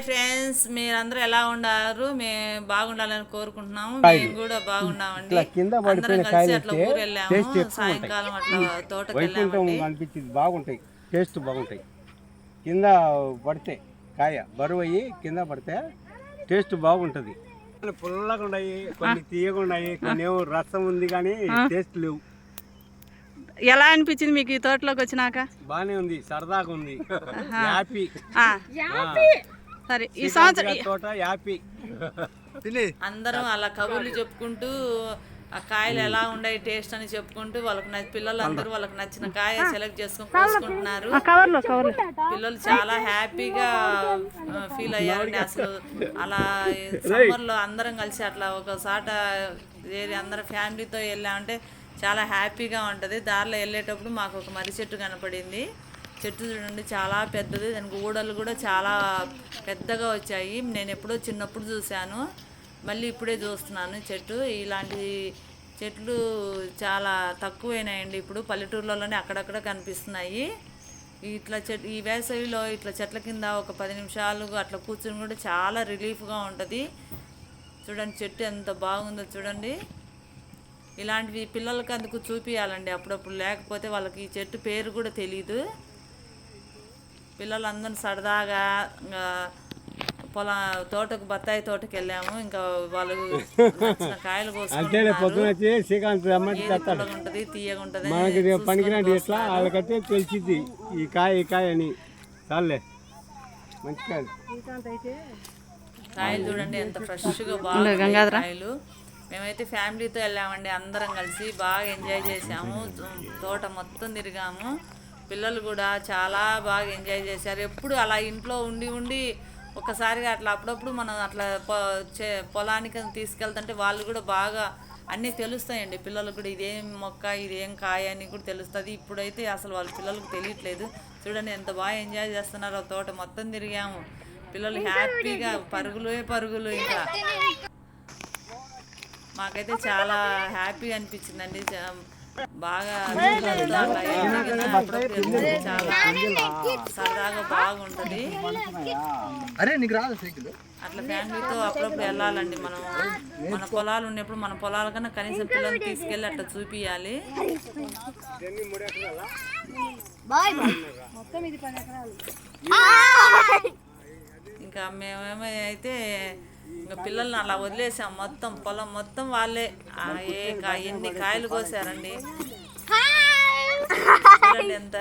Hi friends, మీరందరూ ఎలా ఉన్నారు? మేము బాగుండాలని కోరుకుంటున్నాము. మేము కూడా బాగున్నామండి. అందరం కలిసి అట్లా ఊరు వెళ్ళాము. సాయంకాలం అట్లా తోటకి వెళ్ళామండి. అనిపించింది. బాగుంటాయి, టేస్ట్ బాగుంటాయి. కింద పడితే కాయ బరువు అయ్యి కింద పడితే టేస్ట్ బాగుంటుంది. పుల్లగా ఉన్నాయి, కొన్ని తీయగా ఉన్నాయి, కొన్ని ఏమో రసం ఉంది కానీ టేస్ట్ లేవు. ఎలా అనిపించింది మీకు ఈ తోటలోకి వచ్చినాక? బానే ఉంది, సరదాగా ఉంది, హ్యాపీ. సరే, ఈ సంవత్సరం తోట హ్యాపీ. అందరం అలా కబుర్లు చెప్పుకుంటూ ఆ కాయలు ఎలా ఉన్నాయి టేస్ట్ అని చెప్పుకుంటూ వాళ్ళకి పిల్లలందరూ వాళ్ళకి నచ్చిన కాయ సెలెక్ట్ చేసుకుని కోసుకుంటున్నారు. పిల్లలు చాలా హ్యాపీగా ఫీల్ అయ్యారండి. అసలు అలా సమ్మర్లో అందరం కలిసి అట్లా ఒకసాట అందరం ఫ్యామిలీతో వెళ్ళామంటే చాలా హ్యాపీగా ఉంటుంది. దారిలో వెళ్ళేటప్పుడు మాకు ఒక మర్రి చెట్టు కనపడింది. చెట్టు చూడండి, చాలా పెద్దది. దానికి ఊడలు కూడా చాలా పెద్దగా వచ్చాయి. నేను ఎప్పుడో చిన్నప్పుడు చూశాను, మళ్ళీ ఇప్పుడే చూస్తున్నాను చెట్టు. ఇలాంటి చెట్లు చాలా తక్కువైనాయండి ఇప్పుడు. పల్లెటూర్లలోనే అక్కడక్కడ కనిపిస్తున్నాయి. ఇట్లా ఈ వేసవిలో ఇట్లా చెట్ల కింద ఒక 10 నిమిషాలు అట్లా కూర్చొని కూడా చాలా రిలీఫ్గా ఉంటుంది. చూడండి చెట్టు ఎంత బాగుందో చూడండి. ఇలాంటివి పిల్లలకి అందుకు చూపించాలండి అప్పుడప్పుడు, లేకపోతే వాళ్ళకి ఈ చెట్టు పేరు కూడా తెలీదు. పిల్లలందరూ సరదాగా తోటకు బత్తాయి తోటకి వెళ్ళాము. ఇంకా వాళ్ళు నచ్చిన కాయలు కోసుకుంటుంది, తీయగా ఉంటుంది. వాళ్ళకైతే తెలిసింది ఈ కాయ అని. చాలే, మంచి కాయలు చూడండి ఎంత ఫ్రెష్గా బాగా కాయలు. మేమైతే ఫ్యామిలీతో వెళ్ళామండి. అందరం కలిసి బాగా ఎంజాయ్ చేసాము. తోట మొత్తం తిరిగాము. పిల్లలు కూడా చాలా బాగా ఎంజాయ్ చేశారు. ఎప్పుడు అలా ఇంట్లో ఉండి ఒకసారిగా అట్లా అప్పుడప్పుడు మనం అట్లా పొలానికి తీసుకెళ్తుంటే వాళ్ళు కూడా బాగా అన్నీ తెలుస్తాయండి పిల్లలకు కూడా. ఇదేం మొక్క, ఇదేం కాయ అని కూడా తెలుస్తుంది. ఇప్పుడైతే అసలు వాళ్ళ పిల్లలకు తెలియట్లేదు. చూడండి ఎంత బాగా ఎంజాయ్ చేస్తున్నారో. తోట మొత్తం తిరిగాము. పిల్లలు హ్యాపీగా పరుగులు. ఇంకా మాకైతే చాలా హ్యాపీ అనిపించిందండి. బాగా చాలా సరదాగా బాగుంటుంది. అట్లా ఫ్యామిలీతో అప్పుడప్పుడు వెళ్ళాలండి. మన పొలాలు ఉన్నప్పుడు మన పొలాల కన్నా కనీసం పిల్లల్ని తీసుకెళ్ళి అట్లా చూపియాలి. ఇంకా మేమేమైతే ఇంకా పిల్లల్ని అలా వదిలేసాం. మొత్తం పొలం మొత్తం వాళ్ళే ఎన్ని కాయలు కోసారండి. ఎంత